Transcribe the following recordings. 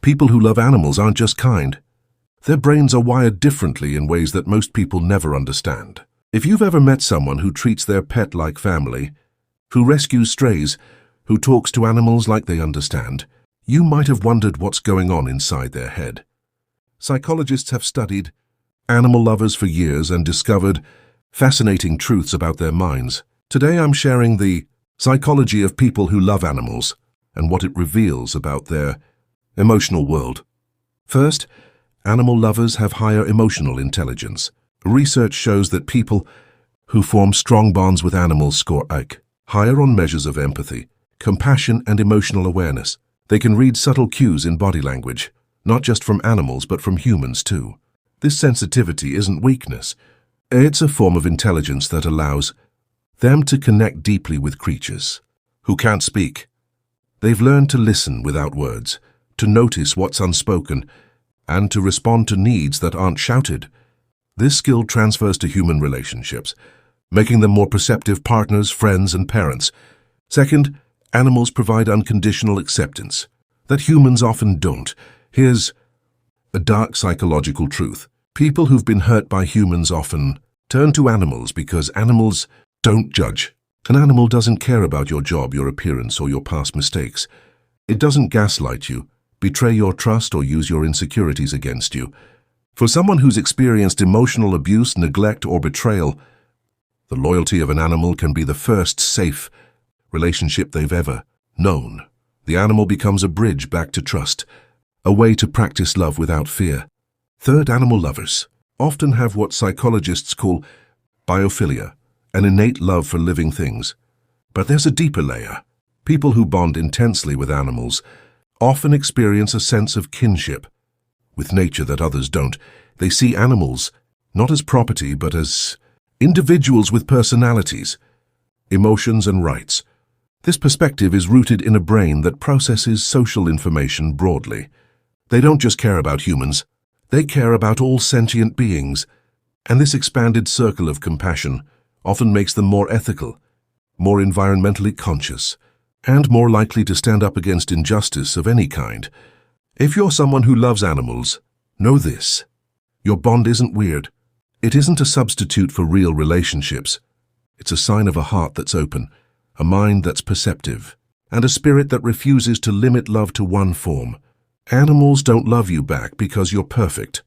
People who love animals aren't just kind. Their brains are wired differently in ways that most people never understand. If you've ever met someone who treats their pet like family, who rescues strays, who talks to animals like they understand, you might have wondered what's going on inside their head. Psychologists have studied animal lovers for years and discovered fascinating truths about their minds. Today I'm sharing the psychology of people who love animals and what it reveals about their emotional world. First, animal lovers have higher emotional intelligence. Research shows that people who form strong bonds with animals score higher on measures of empathy, compassion, and emotional awareness. They can read subtle cues in body language, not just from animals but from humans too. This sensitivity isn't weakness. It's a form of intelligence that allows them to connect deeply with creatures who can't speak. They've learned to listen without words, to notice what's unspoken, and to respond to needs that aren't shouted. This skill transfers to human relationships, making them more perceptive partners, friends, and parents. Second, animals provide unconditional acceptance that humans often don't. Here's a dark psychological truth. People who've been hurt by humans often turn to animals because animals don't judge. An animal doesn't care about your job, your appearance, or your past mistakes. It doesn't gaslight you, betray your trust, or use your insecurities against you. For someone who's experienced emotional abuse, neglect, or betrayal, the loyalty of an animal can be the first safe relationship they've ever known. The animal becomes a bridge back to trust, a way to practice love without fear. Third, animal lovers often have what psychologists call biophilia, an innate love for living things. But there's a deeper layer. People who bond intensely with animals often experience a sense of kinship with nature that others don't. They see animals not as property but as individuals with personalities, emotions, and rights. This perspective is rooted in a brain that processes social information broadly. They don't just care about humans, they care about all sentient beings, and this expanded circle of compassion often makes them more ethical, more environmentally conscious, and more likely to stand up against injustice of any kind. If you're someone who loves animals, know this: your bond isn't weird. It isn't a substitute for real relationships. It's a sign of a heart that's open, a mind that's perceptive, and a spirit that refuses to limit love to one form. Animals don't love you back because you're perfect.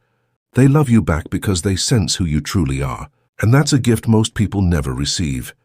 They love you back because they sense who you truly are, and that's a gift most people never receive.